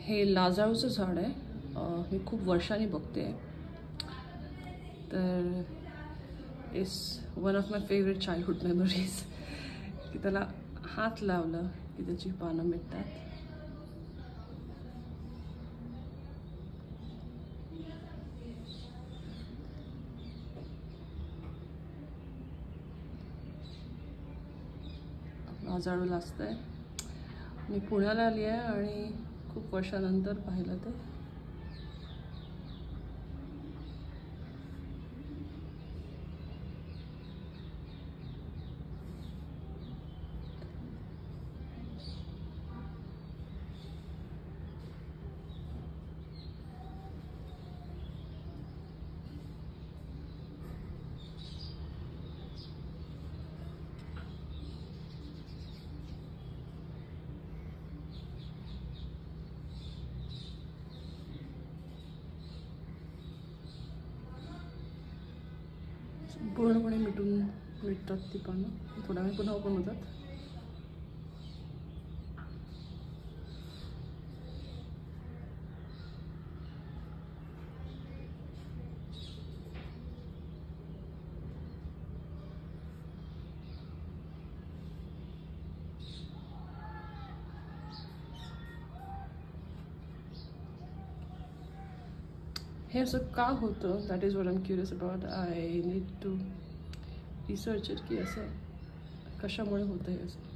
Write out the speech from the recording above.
हे लाजाळूचं झाड आहे. मी खूप वर्षांनी बघते. तर it's one of my favourite childhood memories की त्याला हात लावलं की त्याची पानं मिळतात. लाजाळू असतंय. मी पुण्याला आली आहे आणि खूप वर्षानंतर पाहिलं ते. पूर्णपणे मिटतात ती पानं. थोड्या वेळ पुन्हा ओपन होतात. हे असं का होतं, that is what I am curious about. I need to research it की असं कशामुळे होतं हे असं.